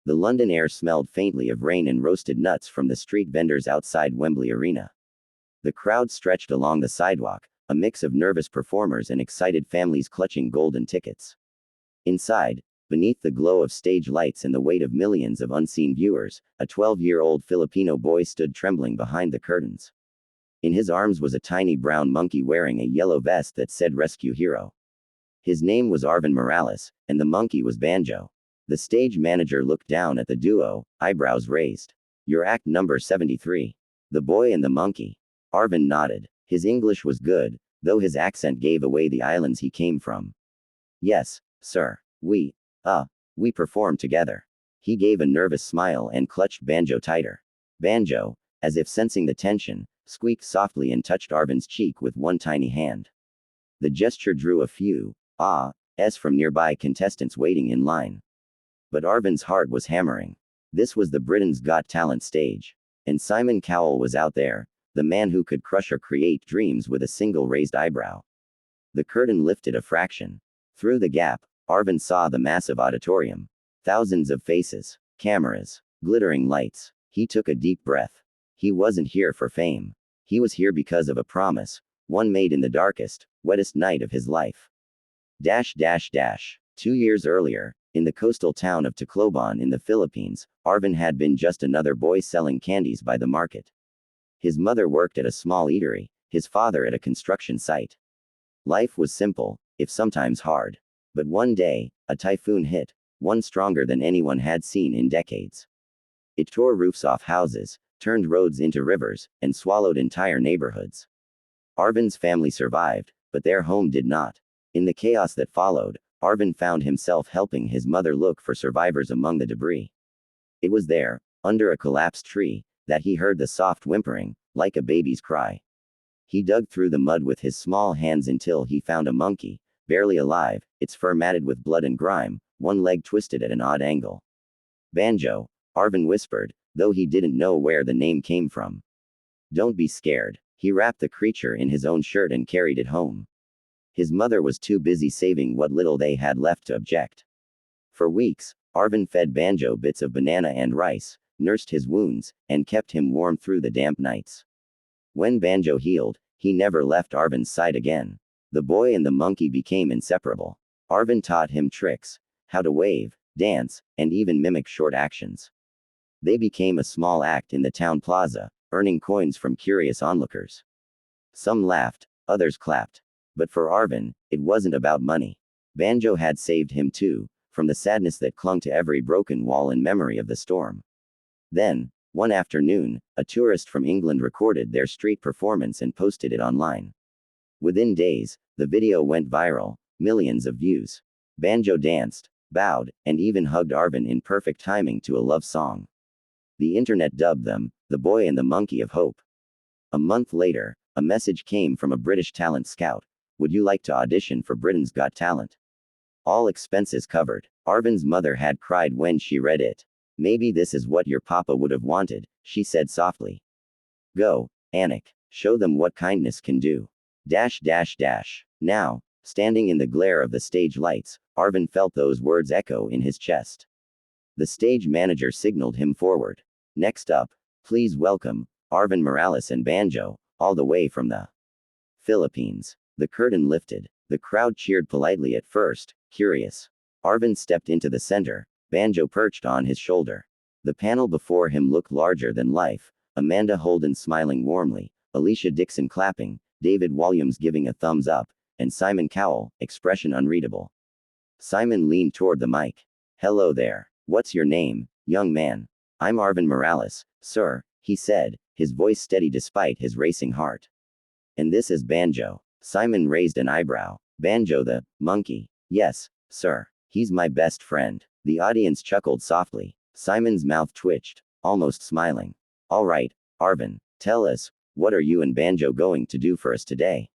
The London air smelled faintly of rain and roasted nuts from the street vendors outside Wembley Arena. The crowd stretched along the sidewalk, a mix of nervous performers and excited families clutching golden tickets. Inside, beneath the glow of stage lights and the weight of millions of unseen viewers, a 12-year-old Filipino boy stood trembling behind the curtains. In his arms was a tiny brown monkey wearing a yellow vest that said Rescue Hero. His name was Arvin Morales, and the monkey was Banjo. The stage manager looked down at the duo, eyebrows raised. "Your act number 73. The boy and the monkey." Arvin nodded. His English was good, though his accent gave away the islands he came from. "Yes, sir. We performed together." He gave a nervous smile and clutched Banjo tighter. Banjo, as if sensing the tension, squeaked softly and touched Arvin's cheek with one tiny hand. The gesture drew a few ahs from nearby contestants waiting in line. But Arvin's heart was hammering. This was the Britain's Got Talent stage. And Simon Cowell was out there, the man who could crush or create dreams with a single raised eyebrow. The curtain lifted a fraction. Through the gap, Arvin saw the massive auditorium. Thousands of faces, cameras, glittering lights. He took a deep breath. He wasn't here for fame. He was here because of a promise, one made in the darkest, wettest night of his life. 2 years earlier, in the coastal town of Tacloban in the Philippines, Arvin had been just another boy selling candies by the market. His mother worked at a small eatery, his father at a construction site. Life was simple, if sometimes hard. But one day, a typhoon hit, one stronger than anyone had seen in decades. It tore roofs off houses, turned roads into rivers, and swallowed entire neighborhoods. Arvin's family survived, but their home did not. In the chaos that followed, Arvin found himself helping his mother look for survivors among the debris. It was there, under a collapsed tree, that he heard the soft whimpering, like a baby's cry. He dug through the mud with his small hands until he found a monkey, barely alive, its fur matted with blood and grime, one leg twisted at an odd angle. "Banjo," Arvin whispered, though he didn't know where the name came from. "Don't be scared." He wrapped the creature in his own shirt and carried it home. His mother was too busy saving what little they had left to object. For weeks, Arvin fed Banjo bits of banana and rice, nursed his wounds, and kept him warm through the damp nights. When Banjo healed, he never left Arvin's side again. The boy and the monkey became inseparable. Arvin taught him tricks, how to wave, dance, and even mimic short actions. They became a small act in the town plaza, earning coins from curious onlookers. Some laughed, others clapped. But for Arvin, it wasn't about money. Banjo had saved him too, from the sadness that clung to every broken wall in memory of the storm. Then, one afternoon, a tourist from England recorded their street performance and posted it online. Within days, the video went viral, millions of views. Banjo danced, bowed, and even hugged Arvin in perfect timing to a love song. The internet dubbed them, the boy and the monkey of hope. A month later, a message came from a British talent scout. "Would you like to audition for Britain's Got Talent? All expenses covered." Arvin's mother had cried when she read it. "Maybe this is what your papa would have wanted," she said softly. "Go, Anik. Show them what kindness can do." Now, standing in the glare of the stage lights, Arvin felt those words echo in his chest. The stage manager signaled him forward. "Next up, please welcome Arvin Morales and Banjo, all the way from the Philippines." The curtain lifted. The crowd cheered politely at first, curious. Arvin stepped into the center, Banjo perched on his shoulder. The panel before him looked larger than life. Amanda Holden smiling warmly, Alicia Dixon clapping, David Walliams giving a thumbs up, and Simon Cowell, expression unreadable. Simon leaned toward the mic. "Hello there. What's your name, young man?" "I'm Arvin Morales, sir," he said, his voice steady despite his racing heart. "And this is Banjo." Simon raised an eyebrow. "Banjo the monkey?" "Yes, sir. He's my best friend." The audience chuckled softly. Simon's mouth twitched, almost smiling. "All right, Arvin, tell us, what are you and Banjo going to do for us today?"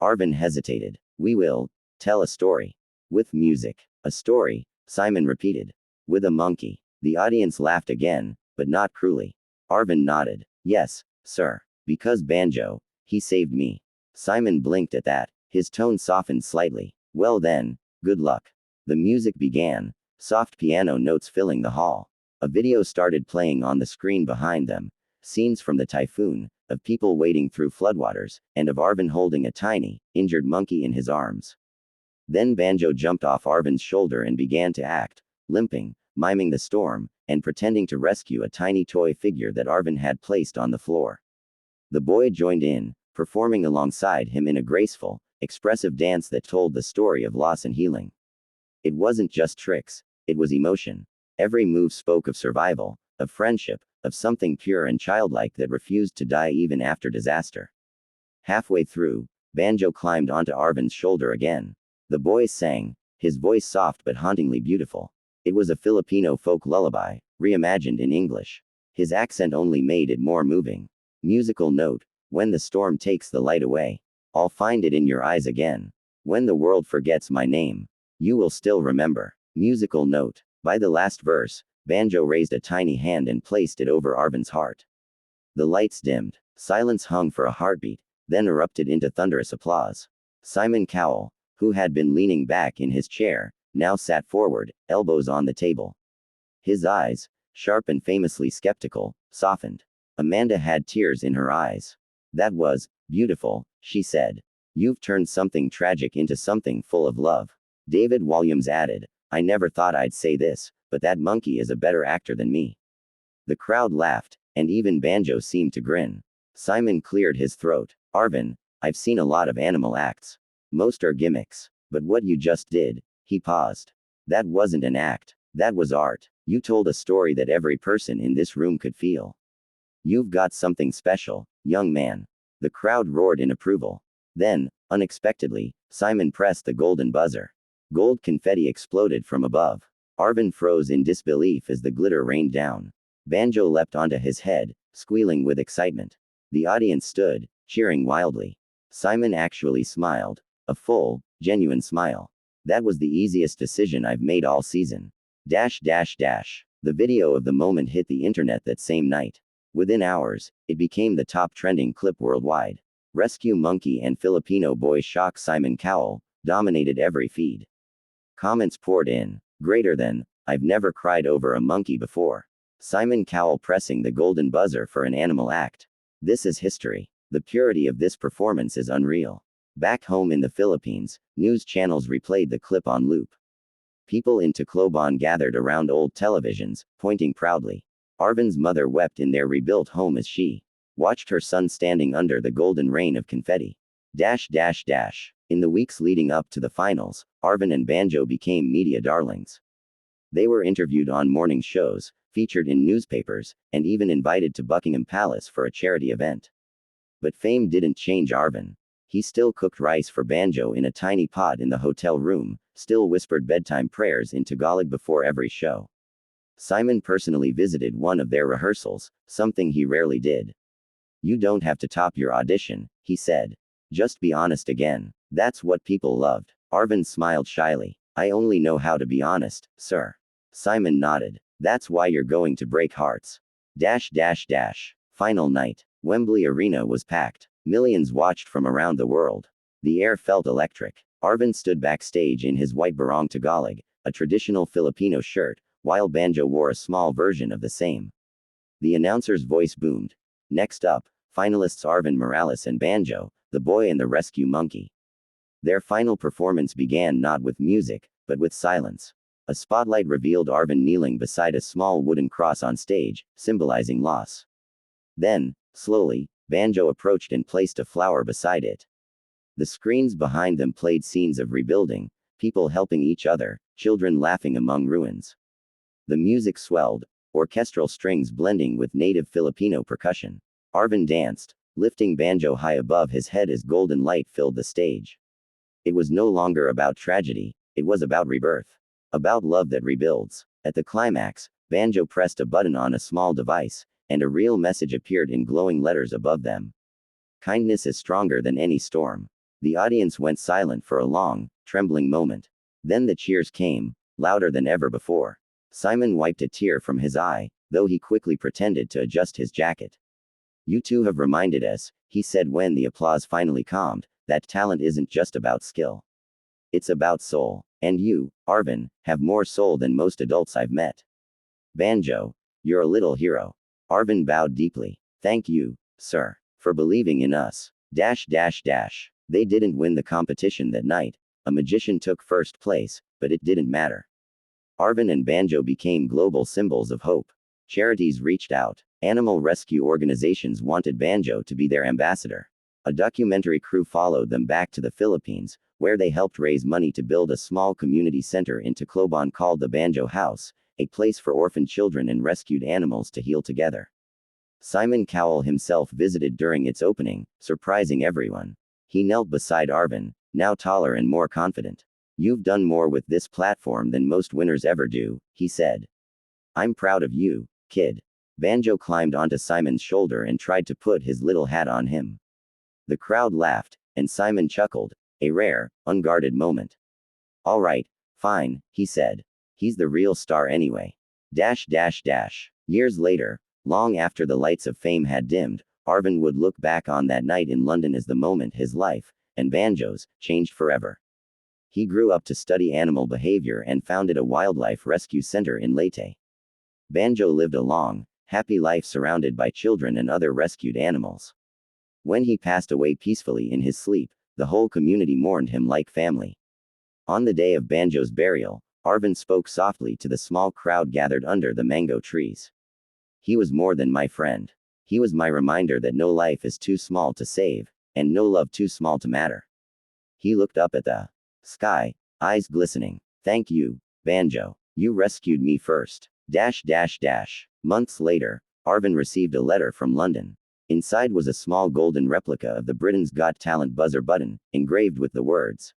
Arvin hesitated. "We will tell a story. With music." "A story," Simon repeated. "With a monkey." The audience laughed again, but not cruelly. Arvin nodded. "Yes, sir. Because Banjo, he saved me." Simon blinked at that. His tone softened slightly. "Well then, good luck." The music began, soft piano notes filling the hall. A video started playing on the screen behind them. Scenes from the typhoon, of people wading through floodwaters, and of Arvin holding a tiny, injured monkey in his arms. Then Banjo jumped off Arvin's shoulder and began to act, limping, miming the storm, and pretending to rescue a tiny toy figure that Arvin had placed on the floor. The boy joined in, performing alongside him in a graceful, expressive dance that told the story of loss and healing. It wasn't just tricks, it was emotion. Every move spoke of survival, of friendship, of something pure and childlike that refused to die even after disaster. Halfway through, Banjo climbed onto Arvin's shoulder again. The boy sang, his voice soft but hauntingly beautiful. It was a Filipino folk lullaby, reimagined in English. His accent only made it more moving. Musical note: when the storm takes the light away, I'll find it in your eyes again. When the world forgets my name, you will still remember. Musical note: by the last verse, Banjo raised a tiny hand and placed it over Arvin's heart. The lights dimmed. Silence hung for a heartbeat, then erupted into thunderous applause. Simon Cowell, who had been leaning back in his chair, now sat forward, elbows on the table. His eyes, sharp and famously skeptical, softened. Amanda had tears in her eyes. That was beautiful, she said. You've turned something tragic into something full of love. David Williams added, I never thought I'd say this, but that monkey is a better actor than me. The crowd laughed, and even Banjo seemed to grin. Simon cleared his throat. Arvin, I've seen a lot of animal acts. Most are gimmicks. But what you just did, he paused. That wasn't an act. That was art. You told a story that every person in this room could feel. You've got something special, young man. The crowd roared in approval. Then, unexpectedly, Simon pressed the golden buzzer. Gold confetti exploded from above. Arvin froze in disbelief as the glitter rained down. Banjo leapt onto his head, squealing with excitement. The audience stood, cheering wildly. Simon actually smiled. A full, genuine smile. That was the easiest decision I've made all season. The video of the moment hit the internet that same night. Within hours, it became the top trending clip worldwide. Rescue Monkey and Filipino Boy Shock Simon Cowell dominated every feed. Comments poured in. Greater than, I've never cried over a monkey before. Simon Cowell pressing the golden buzzer for an animal act. This is history. The purity of this performance is unreal. Back home in the Philippines, news channels replayed the clip on loop. People in Tacloban gathered around old televisions, pointing proudly. Arvin's mother wept in their rebuilt home as she watched her son standing under the golden rain of confetti. In the weeks leading up to the finals, Arvin and Banjo became media darlings. They were interviewed on morning shows, featured in newspapers, and even invited to Buckingham Palace for a charity event. But fame didn't change Arvin. He still cooked rice for Banjo in a tiny pot in the hotel room, still whispered bedtime prayers in Tagalog before every show. Simon personally visited one of their rehearsals, something he rarely did. You don't have to top your audition, he said. Just be honest again. That's what people loved. Arvin smiled shyly. I only know how to be honest, sir. Simon nodded. That's why you're going to break hearts. Final night. Wembley Arena was packed. Millions watched from around the world. The air felt electric. Arvin stood backstage in his white barong Tagalog, a traditional Filipino shirt, while Banjo wore a small version of the same. The announcer's voice boomed. Next up, finalists Arvin Morales and Banjo, the boy and the rescue monkey. Their final performance began not with music, but with silence. A spotlight revealed Arvin kneeling beside a small wooden cross on stage, symbolizing loss. Then, slowly, Banjo approached and placed a flower beside it. The screens behind them played scenes of rebuilding, people helping each other, children laughing among ruins. The music swelled, orchestral strings blending with native Filipino percussion. Arvin danced, lifting Banjo high above his head as golden light filled the stage. It was no longer about tragedy, it was about rebirth. About love that rebuilds. At the climax, Banjo pressed a button on a small device, and a real message appeared in glowing letters above them. Kindness is stronger than any storm. The audience went silent for a long, trembling moment. Then the cheers came, louder than ever before. Simon wiped a tear from his eye, though he quickly pretended to adjust his jacket. You two have reminded us, he said when the applause finally calmed, that talent isn't just about skill. It's about soul. And you, Arvin, have more soul than most adults I've met. Banjo, you're a little hero. Arvin bowed deeply. Thank you, sir, for believing in us. They didn't win the competition that night. A magician took first place, but it didn't matter. Arvin and Banjo became global symbols of hope. Charities reached out. Animal rescue organizations wanted Banjo to be their ambassador. A documentary crew followed them back to the Philippines, where they helped raise money to build a small community center in Tacloban called the Banjo House, a place for orphan children and rescued animals to heal together. Simon Cowell himself visited during its opening, surprising everyone. He knelt beside Arvin, now taller and more confident. You've done more with this platform than most winners ever do, he said. I'm proud of you, kid. Banjo climbed onto Simon's shoulder and tried to put his little hat on him. The crowd laughed, and Simon chuckled, a rare, unguarded moment. All right, fine, he said. He's the real star anyway. Years later, long after the lights of fame had dimmed, Arvin would look back on that night in London as the moment his life, and Banjo's, changed forever. He grew up to study animal behavior and founded a wildlife rescue center in Leyte. Banjo lived a long, happy life surrounded by children and other rescued animals. When he passed away peacefully in his sleep, the whole community mourned him like family. On the day of Banjo's burial, Arvin spoke softly to the small crowd gathered under the mango trees. He was more than my friend. He was my reminder that no life is too small to save, and no love too small to matter. He looked up at the sky, eyes glistening. Thank you, Banjo. You rescued me first. Months later, Arvin received a letter from London. Inside was a small golden replica of the Britain's Got Talent buzzer button, engraved with the words,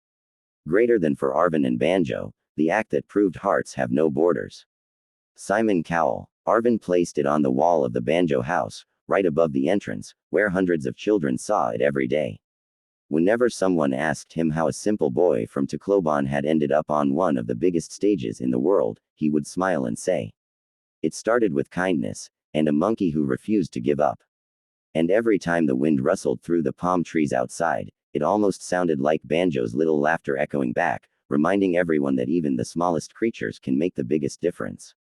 "Greater than for Arvin and Banjo, the act that proved hearts have no borders." Simon Cowell. Arvin placed it on the wall of the Banjo House, right above the entrance, where hundreds of children saw it every day. Whenever someone asked him how a simple boy from Tacloban had ended up on one of the biggest stages in the world, he would smile and say, "It started with kindness, and a monkey who refused to give up." And every time the wind rustled through the palm trees outside, it almost sounded like Banjo's little laughter echoing back, reminding everyone that even the smallest creatures can make the biggest difference.